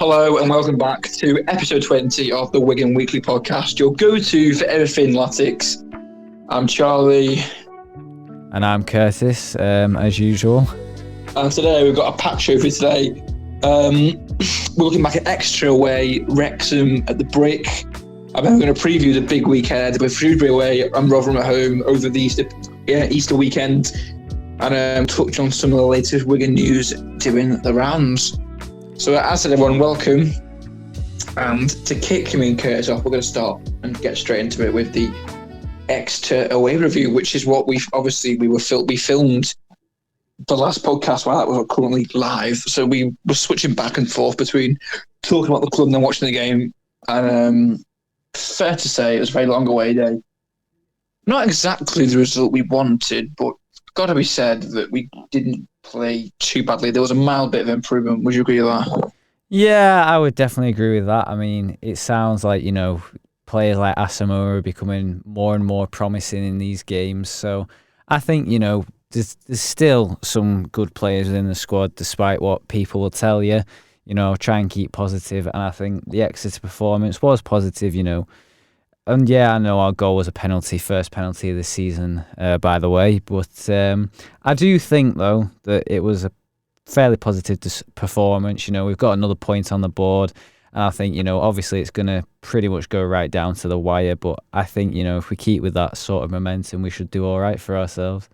Hello and welcome back to episode 20 of the Wigan Weekly Podcast, your go-to for everything Latics. I'm Charlie. And I'm Curtis, as usual. And today we've got a packed show for today. We're looking back at Exeter away, Wrexham at the Brick. And then we're going to preview the big weekend with Shrewsbury away and Rotherham at home over the Easter weekend. And touch on some of the latest Wigan news doing the rounds. So as I said, everyone, welcome. And to kick me and Curtis off, we're going to start and get straight into it with the Exeter away review, which is what we filmed the last podcast while that was currently live. So we were switching back and forth between talking about the club and then watching the game. And fair to say, it was a very long away day. Not exactly the result we wanted, but got to be said that we didn't play too badly. There was a mild bit of improvement. Would you agree with that? Yeah, I would definitely agree with that. I mean, it sounds like, players like Asamoah are becoming more and more promising in these games. So I think, there's still some good players within the squad, despite what people will tell you. Try and keep positive. And I think the Exeter performance was positive, And yeah, I know our goal was a penalty, first penalty of the season, by the way. But I do think, though, that it was a fairly positive performance. We've got another point on the board. And I think, obviously it's going to pretty much go right down to the wire. But I think, if we keep with that sort of momentum, we should do all right for ourselves.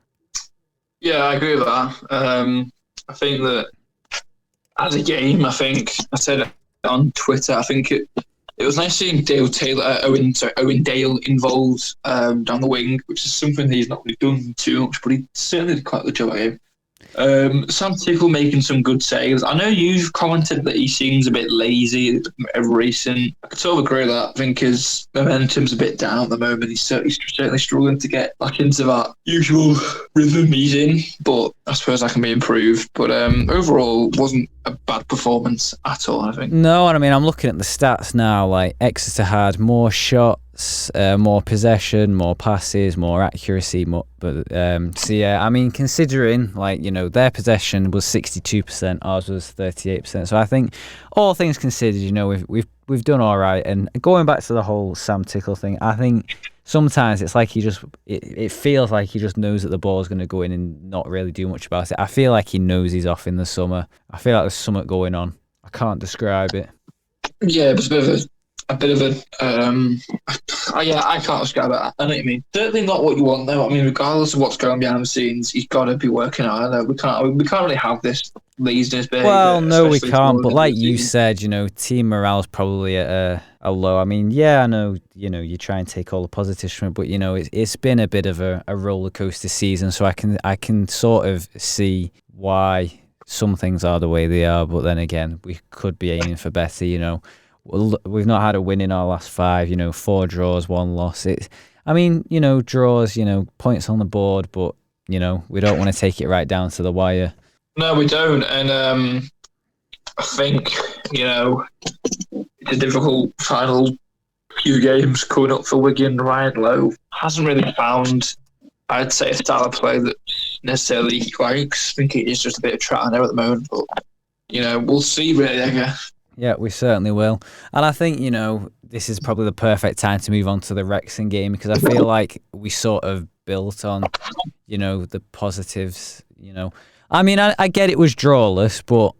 Yeah, I agree with that. I think that as a game, I said it on Twitter, I think it was nice seeing Owen Dale involved down the wing, which is something he's not really done too much, but he certainly did quite a good job at him. Sam Tickle making some good saves. I know you've commented that he seems a bit lazy recent. I could sort of agree with that. I think his momentum's a bit down at the moment. He's certainly struggling to get back into that usual rhythm he's in, but I suppose that can be improved. But overall, wasn't a bad performance at all, I think. No, and I mean, I'm looking at the stats now. Like, Exeter had more shots, more possession, more passes, more accuracy. So yeah, I mean, considering their possession was 62%, ours was 38%. So I think all things considered, we've done all right. And going back to the whole Sam Tickle thing, I think sometimes it's like it feels like he just knows that the ball's going to go in and not really do much about it. I feel like he knows he's off in the summer. I feel like there's something going on. I can't describe it. Yeah, it was a bit of a I can't describe it. I know what you mean. Certainly not what you want, though. I mean, regardless of what's going on behind the scenes, he's got to be working hard. We can't really have this laziness behaviour. Well, no, we can't. But like you said, team morale's probably at a low. I mean, yeah, I know, you try and take all the positives from it, but it's been a bit of a roller coaster season. So I can sort of see why some things are the way they are. But then again, we could be aiming for better. We've not had a win in our last 5, 4 draws, 1 loss. Draws, points on the board, but, we don't want to take it right down to the wire. No, we don't. And I think, it's a difficult final few games coming up for Wigan. Ryan Lowe hasn't really found, I'd say, a style of play that necessarily he likes. I think it is just a bit of trial and error at the moment, but, we'll see really, I guess. Yeah, we certainly will. And I think, this is probably the perfect time to move on to the Wrexham game, because I feel like we sort of built on, the positives, I mean, I get it was drawless, but,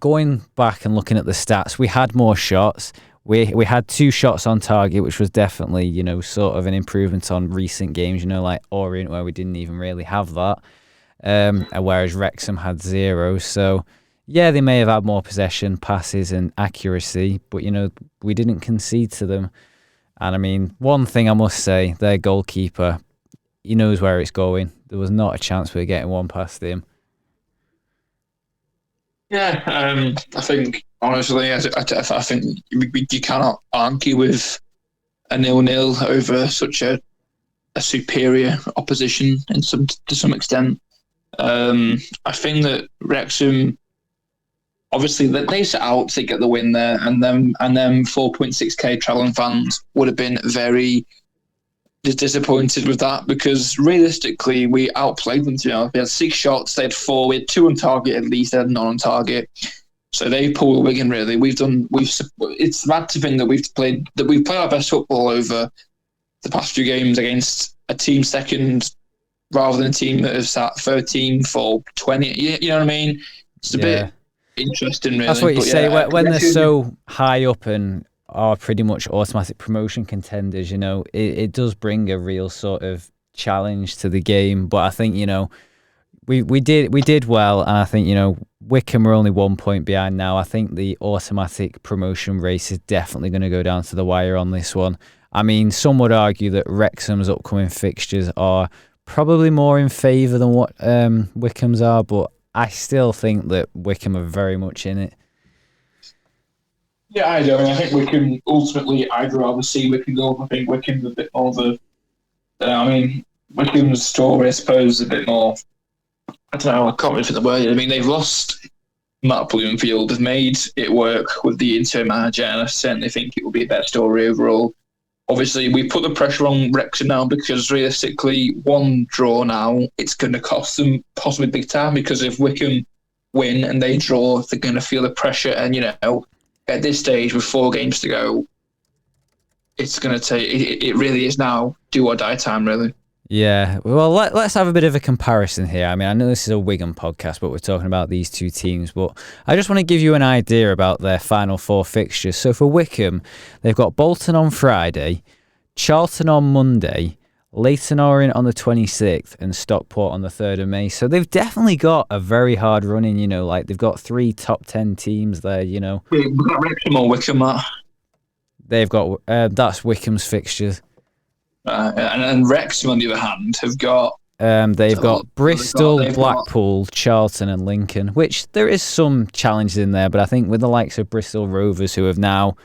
going back and looking at the stats, we had more shots. We had 2 shots on target, which was definitely, sort of an improvement on recent games, like Orient, where we didn't even really have that, whereas Wrexham had 0. So, yeah, they may have had more possession, passes and accuracy, but, we didn't concede to them. And, I mean, one thing I must say, their goalkeeper, he knows where it's going. There was not a chance we were getting one past him. Yeah, I think, honestly, I think you cannot argue with a 0-0 over such a superior opposition to some extent. I think that Wrexham, obviously, they set out to get the win there, and then 4.6k travelling fans would have been very disappointed with that, because realistically we outplayed them. We had 6 shots, they had 4, we had 2 on target at least, they had none on target. So they pulled Wigan really. It's mad to think that we've played our best football over the past few games against a team second rather than a team that has sat 13th or 20. You know what I mean? It's a bit interesting, really. That's what you say when they're so high up and are pretty much automatic promotion contenders. It does bring a real sort of challenge to the game. But I think we did well, and I think Wycombe are only 1 point behind now. I think the automatic promotion race is definitely going to go down to the wire on this one. I mean, some would argue that Wrexham's upcoming fixtures are probably more in favour than what Wycombe's are, but I still think that Wycombe are very much in it. Yeah, I do. I think Wycombe, ultimately, I'd rather see Wycombe go up. I think Wycombe's a bit more Wycombe's story, I suppose, is a bit more, I don't know, I can't really think the word. I mean, they've lost Matt Bloomfield, they've made it work with the interim manager, and I certainly think it will be a better story overall. Obviously, we put the pressure on Wrexham now because realistically, one draw now, it's going to cost them possibly big time, because if Wycombe win and they draw, they're going to feel the pressure. And, at this stage, with 4 games to go, it's going to take, it really is now do or die time, really. Yeah, well, let's have a bit of a comparison here. I mean, I know this is a Wigan podcast, but we're talking about these two teams. But I just want to give you an idea about their final 4 fixtures. So for Wycombe, they've got Bolton on Friday, Charlton on Monday, Leyton Orient on the 26th, and Stockport on the 3rd of May. So they've definitely got a very hard running, they've got 3 top 10 teams there, We've got Wrexham or Wycombe, Matt? They've got, that's Wycombe's fixtures. And Wrexham, on the other hand, have got... they've got Bristol, Blackpool, Charlton and Lincoln, which there is some challenges in there, but I think with the likes of Bristol Rovers, who have now,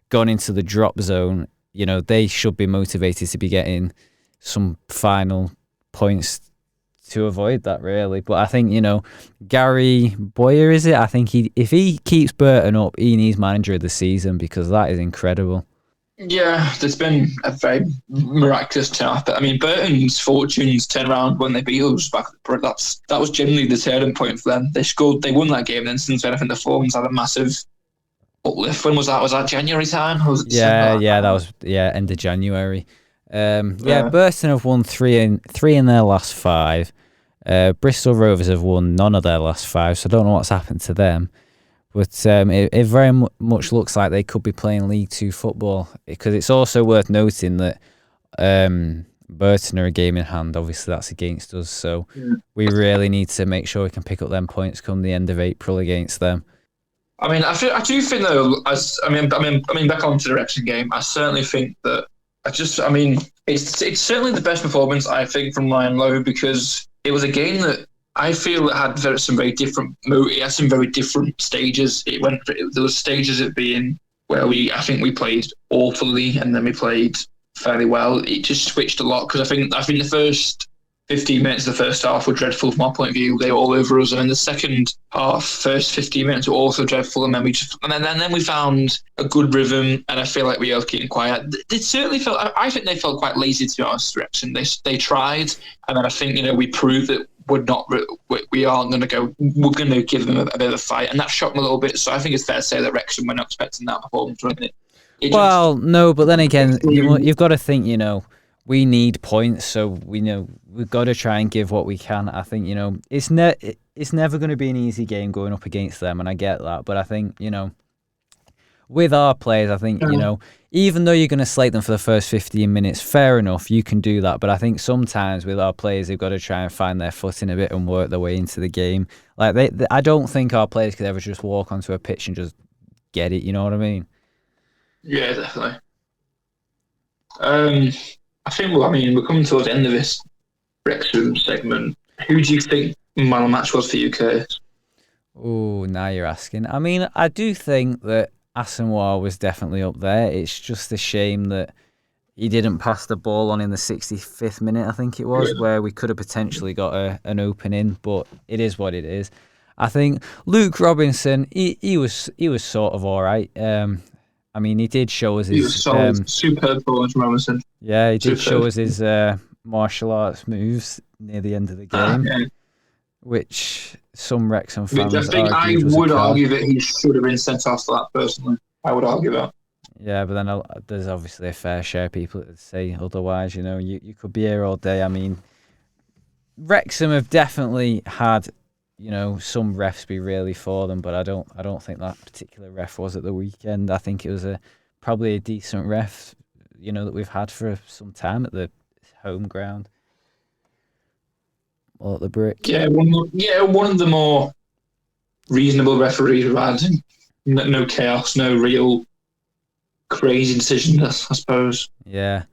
gone into the drop zone, they should be motivated to be getting some final points to avoid that, really. But I think, Gary Boyer, is it? I think if he keeps Burton up, he needs manager of the season, because that is incredible. Yeah, there's been a very miraculous turn. But I mean, Burton's fortunes turned around when they beat us back. That was generally the turning point for them. They won that game, and then since then, I think the form's had a massive uplift. When was that? Was that January time? That was end of January. Burton have won three in their last 5. Bristol Rovers have won none of their last 5, so I don't know what's happened to them. But it very much looks like they could be playing League 2 football, because it's also worth noting that Burton are a game in hand. Obviously, that's against us, so we really need to make sure we can pick up them points come the end of April against them. I mean, I do think though. Back onto the Wrexham game, I certainly think that. It's certainly the best performance I think from Ryan Lowe, because it was a game that I feel it had some very different. It had some very different stages. There was stages of being where I think we played awfully, and then we played fairly well. It just switched a lot, because I think the first 15 minutes of the first half were dreadful from our point of view. They were all over us, and then the second half, first 15 minutes were also dreadful, and then we found a good rhythm, and I feel like we were keeping quiet. They certainly felt. I think they felt quite lazy, to be honest. Wrexham. They tried, and then I think we proved that we aren't going to go. We're going to give them a bit of a fight, and that shocked me a little bit. So I think it's fair to say that Wrexham were not expecting that performance, wasn't it? No, but then again, you've got to think. We need points, so we've got to try and give what we can. I think it's never going to be an easy game going up against them, and I get that. But I think with our players, I think even though you're going to slate them for the first 15 minutes, fair enough, you can do that. But I think sometimes with our players, they've got to try and find their footing a bit and work their way into the game. Like I don't think our players could ever just walk onto a pitch and just get it. You know what I mean? Yeah, definitely. I think we're coming towards the end of this Wrexham segment. Who do you think man of the match was for you, Curtis? Oh, now you're asking. I mean, I do think that Asamoah was definitely up there. It's just a shame that he didn't pass the ball on in the 65th minute, I think it was, where we could have potentially got an opening, but it is what it is. I think Luke Robinson, he was sort of all right. I mean, he did show us his... superb performance from Robinson. Yeah, he did show us his martial arts moves near the end of the game. which some Wrexham Which fans I think I argued was a would card. argue that he should have been sent off for that, personally. I would argue that. Yeah, but then there's obviously a fair share of people that say otherwise. You could be here all day. I mean, Wrexham have definitely had, some refs be really for them, but I don't think that particular ref was at the weekend. I think it was probably a decent ref, that we've had for some time at the home ground or at the Brick. Yeah, one of the more reasonable referees we've had. No chaos, no real crazy decisions, I suppose. Yeah.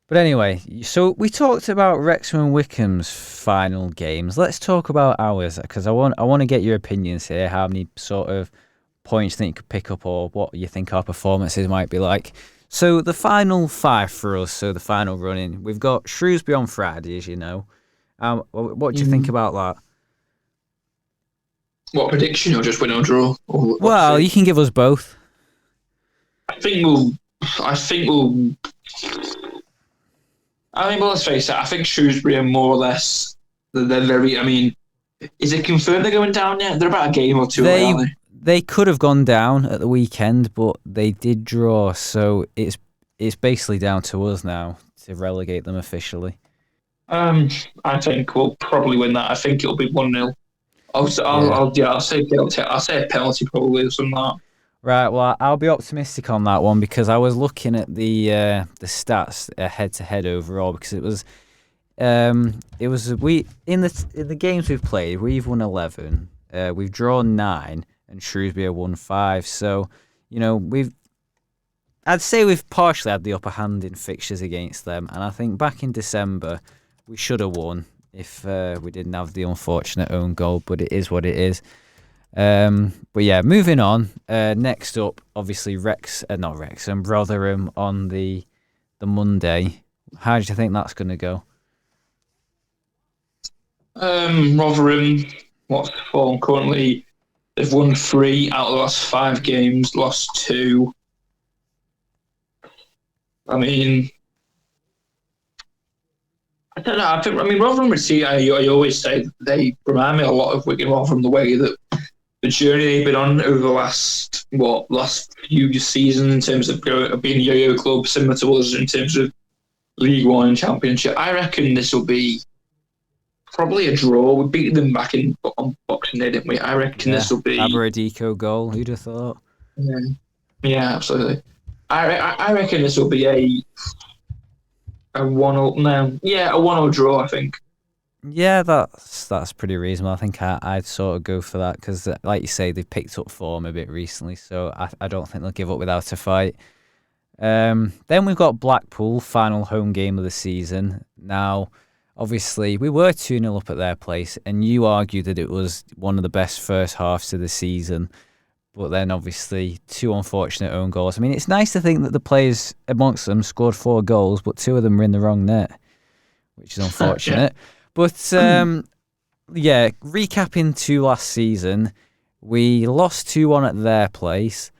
But anyway, so we talked about Wrexham and Wycombe's final games. Let's talk about ours, because I want to get your opinions here. How many sort of points you think you could pick up, or what you think our performances might be like. So the final 5 for us, so the final run-in, we've got Shrewsbury on Friday, as you know. What do you think about that? What prediction, or just win or draw? Well, you can give us both. I think we'll. Well, let's face it. I think Shrewsbury are more or less. They're very. I mean, is it confirmed they're going down yet? They're about a game or two away, aren't they? They could have gone down at the weekend, but they did draw, so it's basically down to us now to relegate them officially. I think we'll probably win that. I think it'll be 1-0. I'll say penalty. I'll say a penalty probably or something like that. Right, well, I'll be optimistic on that one, because I was looking at the stats head-to-head overall, because it was we in the games we've played, we've won 11, we've drawn 9, and Shrewsbury won 5. So, I'd say we've partially had the upper hand in fixtures against them, and I think back in December we should have won if we didn't have the unfortunate own goal, but it is what it is. But yeah, moving on. Next up, obviously Rotherham on the Monday. How do you think that's going to go? Rotherham, what's the form currently? They've won 3 out of the last 5 games, lost 2. I mean, I don't know. Rotherham, I always say they remind me a lot of Wigan Rotherham, the way that the journey they've been on over the last few seasons in terms of being a yo-yo club, similar to us in terms of League One and Championship. I reckon this will be probably a draw. We beat them back on Boxing Day, didn't we? I reckon this will be Aberadico goal. Who'd have thought? Yeah, absolutely. I reckon this will be a 1-1 draw. I think. Yeah, that's pretty reasonable. I think I'd sort of go for that, because, like you say, they've picked up form a bit recently, so I don't think they'll give up without a fight. Then we've got Blackpool, final home game of the season. Now, obviously, we were 2-0 up at their place, and you argued that it was one of the best first halves of the season, but then obviously 2 unfortunate own goals. I mean, it's nice to think that the players amongst them scored 4 goals, but 2 of them were in the wrong net, which is unfortunate. Yeah. But, recapping to last season, we lost 2-1 at their place,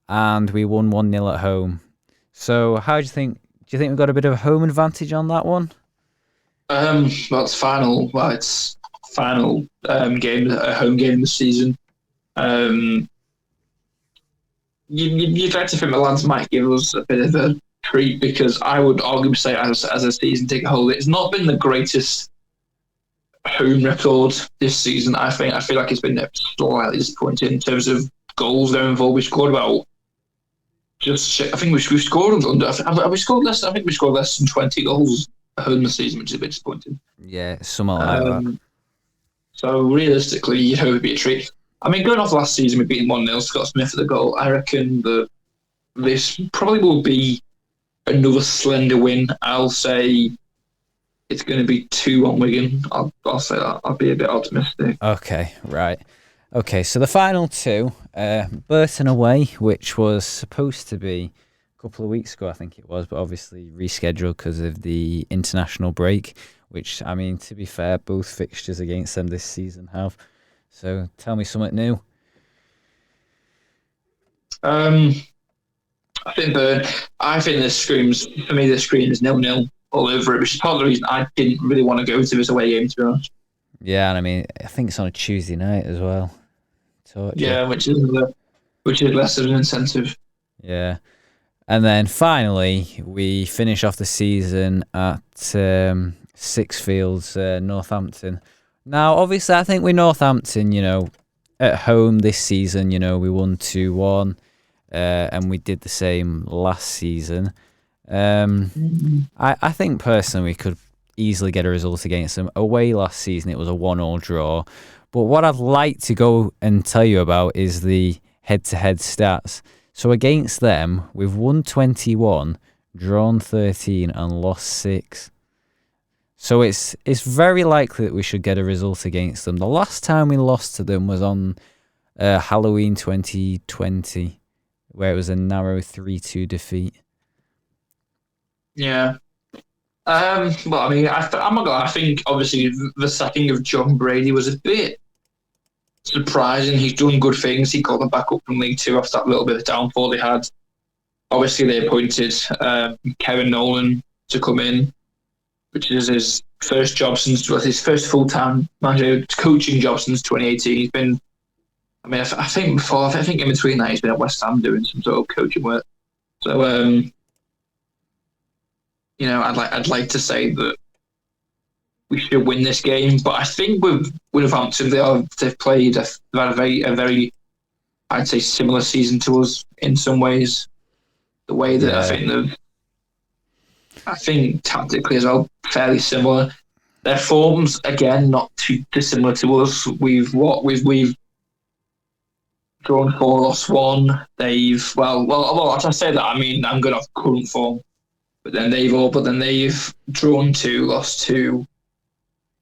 and we won 1-0 at home. So how do you think? Do you think we've got a bit of a home advantage on that one? It's final. Well, it's final game, a home game this season. You'd like to think the lads might give us a bit of a treat, because I would arguably say, as a season ticket holder, it's not been the greatest home record this season. I feel like it's been slightly disappointing in terms of goals they're involved. We scored about I think we scored under. Have we scored less? I think we scored less than 20 goals at home this season, which is a bit disappointing. Yeah, something like that. So realistically, you'd hope it'd be a treat. I mean, going off last season, we beat 1-0, Scott Smith for the goal. I reckon that this probably will be another slender win. I'll say it's going to be 2-1 Wigan. I'll say that. I'll be a bit optimistic. Okay, right. Okay, so the final 2, Burton away, which was supposed to be a couple of weeks ago, I think it was, but obviously rescheduled because of the international break, which, I mean, to be fair, both fixtures against them this season have. So tell me something new. I think this screams 0-0 all over it, which is part of the reason I didn't really want to go to this away game, to be honest. Yeah, and I mean, I think it's on a Tuesday night as well. Torture. Yeah, which is less of an incentive. Yeah. And then finally, we finish off the season at Sixfields, Northampton. Now, obviously, I think with Northampton, at home this season, we won 2-1, and we did the same last season. I think personally we could easily get a result against them. Away last season, it was a 1-1 draw. But what I'd like to go and tell you about is the head-to-head stats. So against them, we've won 21, drawn 13, and lost 6. So it's very likely that we should get a result against them. The last time we lost to them was on Halloween 2020, where it was a narrow 3-2 defeat. Yeah. Well, I mean, I'm not gonna. I think obviously the sacking of John Brady was a bit surprising. He's done good things. He got them back up from League Two after that little bit of downfall they had. Obviously, they appointed Kevin Nolan to come in, which is his first job since his first full-time manager coaching job since 2018. He's been, I think in between that he's been at West Ham doing some sort of coaching work. So, I'd like to say that we should win this game, but I think with Wolverhampton, they've had a very, I'd say, similar season to us in some ways. The way that I think tactically as well, fairly similar. Their forms again not too dissimilar to us. We've drawn 4, lost 1. They've I say that, I mean I'm going off current form, but then they've drawn 2, lost 2,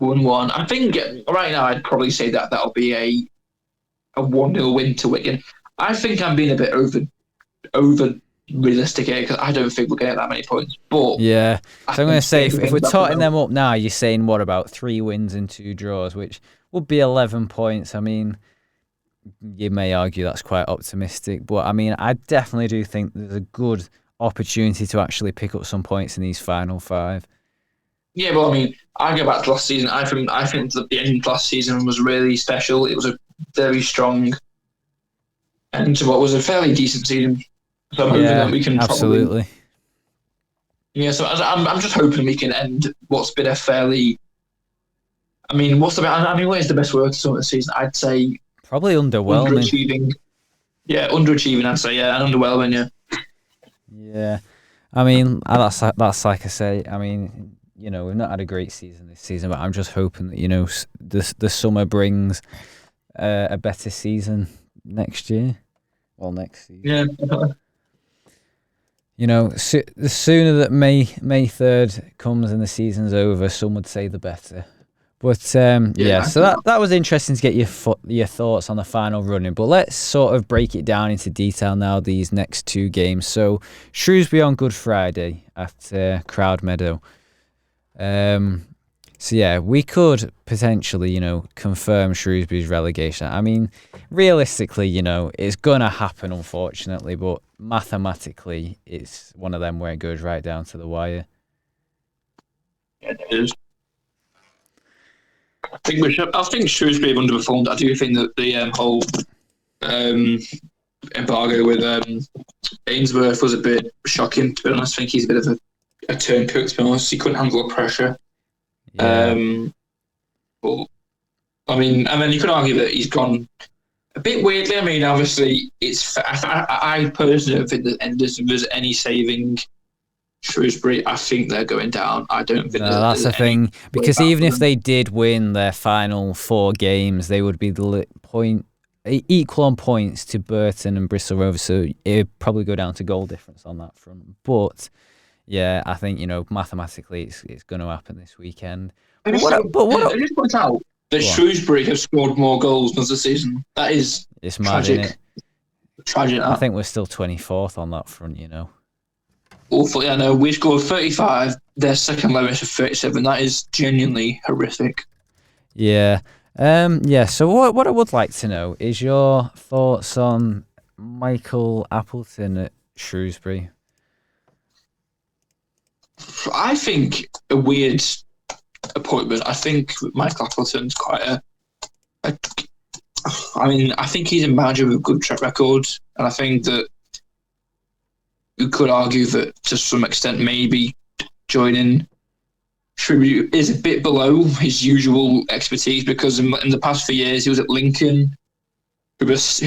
won 1. I think right now I'd probably say that'll be a 1-0 win to Wigan. I think I'm being a bit over realistic here because I don't think we're going to get that many points. But yeah, so I'm going to say if we're totting them up now, you're saying what about 3 wins and 2 draws, which would be 11 points. I mean, you may argue that's quite optimistic, but I mean, I definitely do think there's a good opportunity to actually pick up some points in these final 5. Yeah, well, I mean, I go back to last season. I think that the end of last season was really special. It was a very strong end to what was a fairly decent season. So I'm hoping that we can absolutely. So I'm just hoping we can end what's been a fairly. I mean, what is the best word to sum up the season? I'd say probably underwhelming. Underachieving. Yeah, underachieving. I'd say and underwhelming. Yeah. Yeah, I mean that's like I say. I mean, we've not had a great season this season, but I'm just hoping that the summer brings a better season next year. Well, next season. Yeah. Definitely. The sooner that May 3rd comes and the season's over, some would say the better. But so that was interesting to get your thoughts on the final running. But let's sort of break it down into detail now, these next 2 games. So Shrewsbury on Good Friday at Crowd Meadow. We could potentially, confirm Shrewsbury's relegation. I mean, realistically, it's going to happen, unfortunately, but mathematically, it's one of them where it goes right down to the wire. Yeah, it is. I think Shrewsbury have underperformed. I do think that the whole embargo with Ainsworth was a bit shocking, to be honest. I think he's a bit of a turncoat, to be honest. He couldn't handle the pressure. Yeah. But I mean, and then you could argue that he's gone a bit weirdly. I mean, obviously, I personally don't think that there's any saving Shrewsbury. I think they're going down. I don't think that's the thing, because even if they did win their final 4 games, they would be equal on points to Burton and Bristol Rovers, so it'd probably go down to goal difference on that front. But yeah, I think mathematically it's going to happen this weekend. I just point out that Shrewsbury have scored more goals this season. That is it's mad, tragic. Isn't it? Tragic. I think we're still 24th on that front. Awful. Yeah, no, we scored 35. Their second lowest of 37. That is genuinely horrific. Yeah. So what I would like to know is your thoughts on Michael Appleton at Shrewsbury. I think a weird appointment. I think Michael Appleton's quite I think he's a manager with a good track record, and I think that you could argue that to some extent maybe joining Shrewsbury is a bit below his usual expertise, because in the past few years he was at Lincoln, who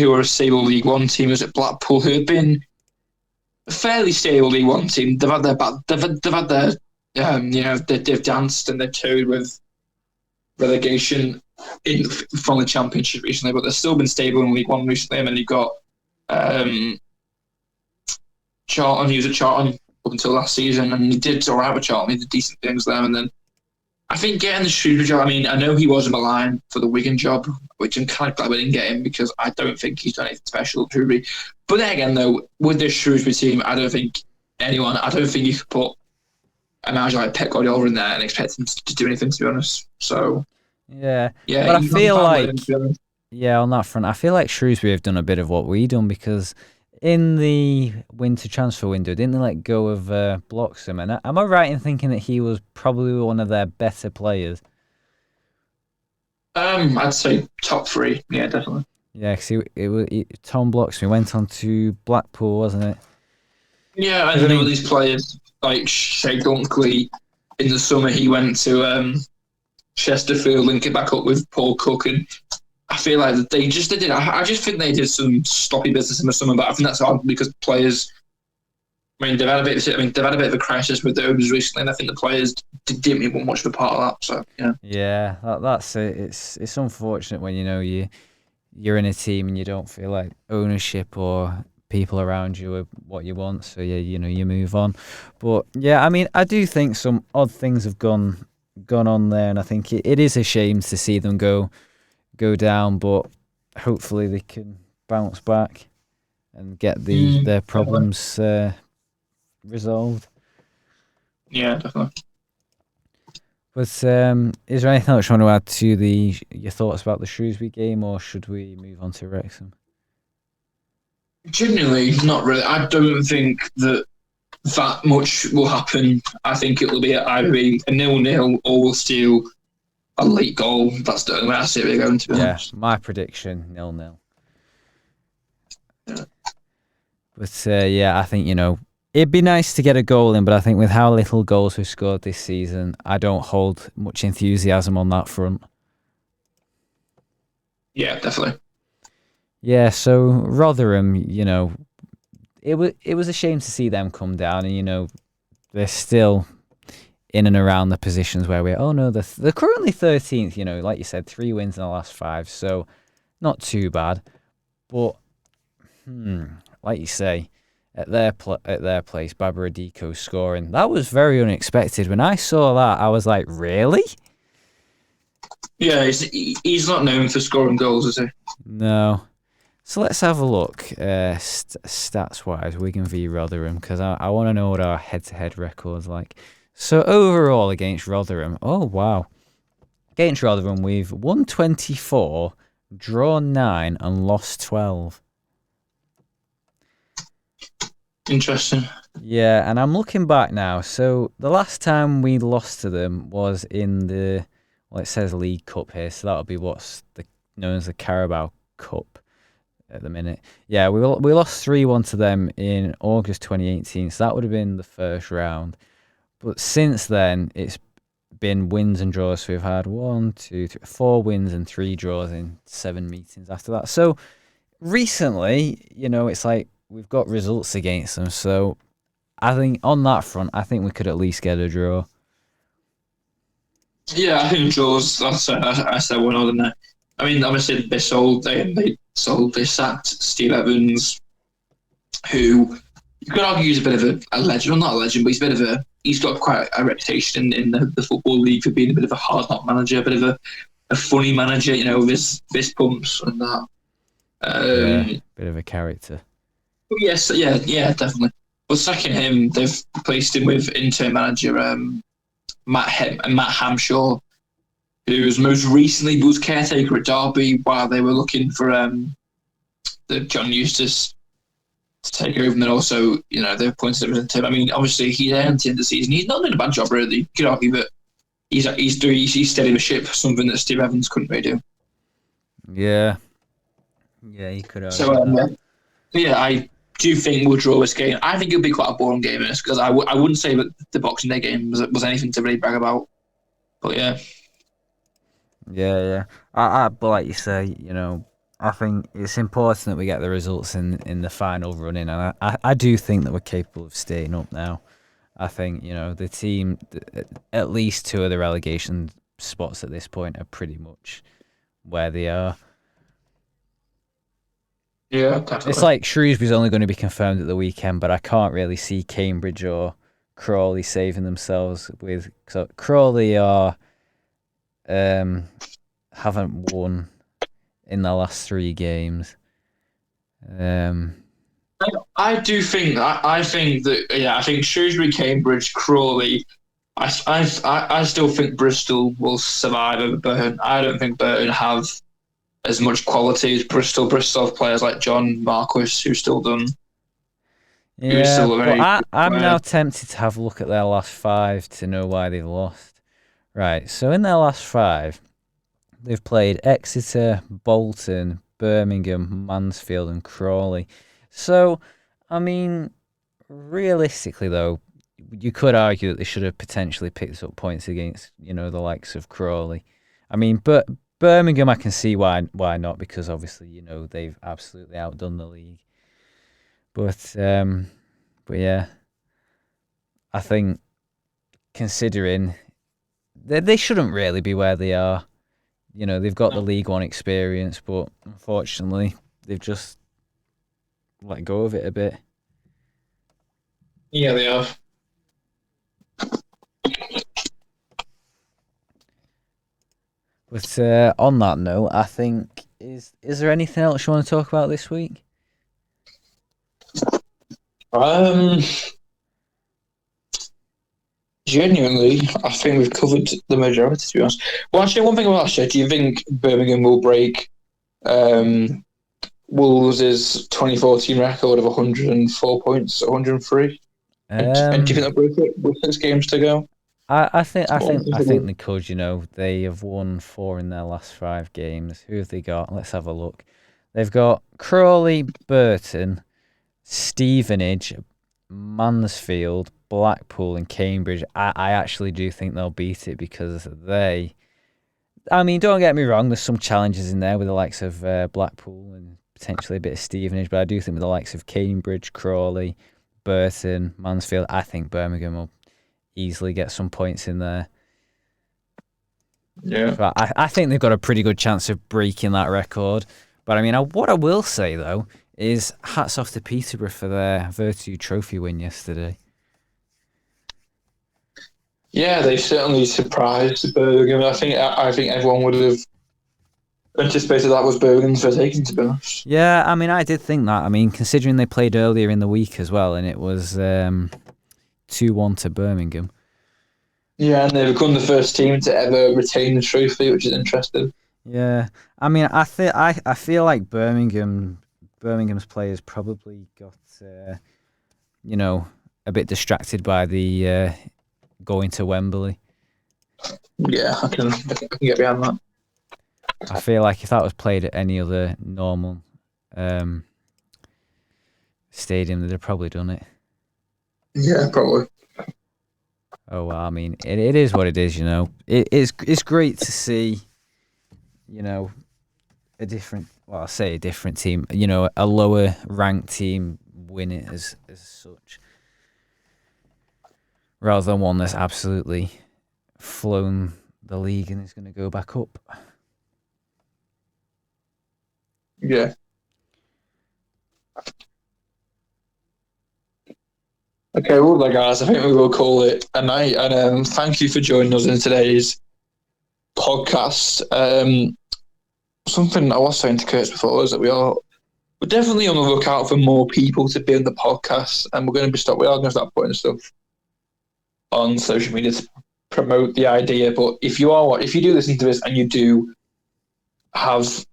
were a stable League One team. He was at Blackpool, who had been a fairly stable League One team. They've danced and they've toed with relegation from the Championship recently, but they've still been stable in League One recently. And then you've got Charlton. He was at Charlton up until last season, and he did all right with Charlton. He did decent things there, and then I think getting the Shrewsbury job. I mean, I know he was in the line for the Wigan job, which I'm kind of glad we didn't get him, because I don't think he's done anything special at Shrewsbury. But then again, though, with this Shrewsbury team, I don't think you could put a manager like Pep Guardiola in there and expect him to do anything, to be honest. So yeah, but I feel like on that front, I feel like Shrewsbury have done a bit of what we done, because in the winter transfer window, didn't they let go of Bloxham? And am I right in thinking that he was probably one of their better players? I'd say top 3. Yeah, definitely. Yeah, because Tom Bloxham went on to Blackpool, wasn't it? Yeah, and then with these players like Shea Dunkley, in the summer he went to Chesterfield, linking back up with Paul Cook, and I feel like I just think they did some sloppy business in the summer, but I think that's hard because players. I mean, they've had a bit of a crisis with the owners recently, and I think the players didn't really want much of a part of that. So yeah. Yeah, that's it. It's unfortunate when you're in a team and you don't feel like ownership or people around you are what you want. So yeah, you move on. But yeah, I mean, I do think some odd things have gone on there, and I think it is a shame to see them go down, but hopefully they can bounce back and get their problems resolved. Yeah, definitely. But is there anything else you want to add to your thoughts about the Shrewsbury game, or should we move on to Wrexham? Genuinely, not really. I don't think that much will happen. I think it will be either a 0-0 or we'll steal a late goal. That's the only way I see it going, to be honest. Yeah, my prediction, 0-0. Yeah. But I think, it'd be nice to get a goal in, but I think with how little goals we've scored this season, I don't hold much enthusiasm on that front. Yeah, definitely. Yeah, so Rotherham, it was a shame to see them come down, and they're still in and around the positions where they're currently 13th. Like you said, 3 wins in the last 5, so not too bad. But like you say, at their place, Barbara Adiko scoring, that was very unexpected. When I saw that, I was like, really? Yeah, he's not known for scoring goals, is he? No. So let's have a look, stats-wise, Wigan v Rotherham, because I want to know what our head-to-head record's like. So overall against Rotherham, oh wow. Against Rotherham, we've won 24, drawn 9, and lost 12. Interesting. Yeah, and I'm looking back now. So the last time we lost to them was in it says League Cup here, so that'll be what's known as the Carabao Cup at the minute. Yeah, we lost 3-1 to them in August 2018, so that would have been the first round. But since then, it's been wins and draws. So we've had 4 wins and 3 draws in 7 meetings after that. So recently, it's like we've got results against them. So I think on that front, I think we could at least get a draw. Yeah, I think draws. I said one other than that. I mean, obviously they sacked Steve Evans, who you could argue is a bit of a legend, well, not a legend, but he's got quite a reputation in the Football League for being a bit of a hard knock manager, a bit of a funny manager, with his fist pumps and that. Bit of a character. Yes, yeah, definitely. But sacking him, they've replaced him with interim manager Matt Hamshaw, who most recently was caretaker at Derby while they were looking for the John Eustace to take over, and then also, they've appointed him as interim. I mean, obviously, he's at the end of the season. He's not doing a bad job, really. You could argue that he's steady the ship, something that Steve Evans couldn't really do. Yeah, he could argue So that. yeah, I do think we'll draw this game. I think it'll be quite a boring game in this because I wouldn't say that the Boxing Day game was anything to really brag about. But yeah. Yeah. But like you say, I think it's important that we get the results in the final running, and I do think that we're capable of staying up now. I think, the team, at least two of the relegation spots at this point are pretty much where they are. Yeah, definitely. It's like Shrewsbury's only going to be confirmed at the weekend, but I can't really see Cambridge or Crawley saving themselves with. So Crawley haven't won in the last 3 games. I do think I think that I think Shrewsbury, Cambridge, Crawley. I still think Bristol will survive over Burton. I don't think Burton have as much quality as Bristol. Bristol have players like John Marquis who's still done. Yeah, but I'm now tempted to have a look at their last 5 to know why they've lost. Right, so in their last 5, they've played Exeter, Bolton, Birmingham, Mansfield, and Crawley. So, I mean, realistically, though, you could argue that they should have potentially picked up points against, the likes of Crawley. I mean, but Birmingham, I can see why not, because obviously, they've absolutely outdone the league. But yeah, I think considering they shouldn't really be where they are. They've got the League One experience, but unfortunately, they've just let go of it a bit. Yeah, they have. But on that note, I think is there anything else you want to talk about this week? Genuinely, I think we've covered the majority, to be honest. Well, actually, one thing about last year, do you think Birmingham will break Wolves' 2014 record of 104 points, 103? And do you think they'll break it with 6 games to go? I think they could. They have won 4 in their last 5 games. Who have they got? Let's have a look. They've got Crawley, Burton, Stevenage, Mansfield, Blackpool, and Cambridge. I actually do think they'll beat it because don't get me wrong, there's some challenges in there with the likes of Blackpool and potentially a bit of Stevenage, but I do think with the likes of Cambridge, Crawley, Burton, Mansfield, I think Birmingham will easily get some points in there. Yeah. But I think they've got a pretty good chance of breaking that record. But I mean, what I will say though is hats off to Peterborough for their Virtue Trophy win yesterday. Yeah, they certainly surprised Birmingham. I think everyone would have anticipated that was Birmingham's first taking, to be honest. Yeah, I mean, I did think that. I mean, considering they played earlier in the week as well, and it was 2-1 to Birmingham. Yeah, and they've become the first team to ever retain the trophy, which is interesting. Yeah, I mean, I feel like Birmingham's players probably got a bit distracted by the going to Wembley. Yeah, I can get behind that. I feel like if that was played at any other normal stadium, they'd have probably done it. Yeah, probably. Oh, well, I mean, it is what it is, It's great to see, a different team, a lower ranked team win it as such, rather than one that's absolutely flown the league and is going to go back up. Yeah. Okay, well, guys, I think we will call it a night. And thank you for joining us in today's podcast. Something I was saying to Curtis before is that we're definitely on the lookout for more people to be on the podcast, and we are going to start putting stuff on social media to promote the idea. But if you do listen to this and you do have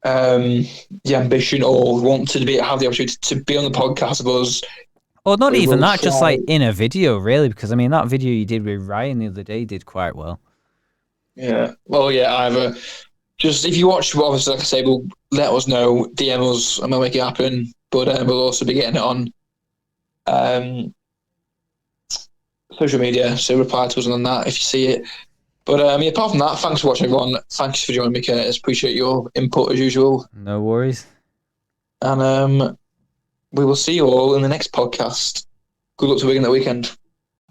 the ambition or want to have the opportunity to be on the podcast with us, Or not We even will that, just try- like in a video, really, because I mean that video you did with Ryan the other day did quite well. Yeah. Well, yeah. Either just if you watch, obviously, like I say, we'll let us know, DM us, and we'll make it happen. But we'll also be getting it on social media, so reply to us on that if you see it. But yeah, apart from that, thanks for watching, everyone. Thanks for joining me, Curtis. Appreciate your input as usual. No worries. And we will see you all in the next podcast. Good luck to Wigan that weekend.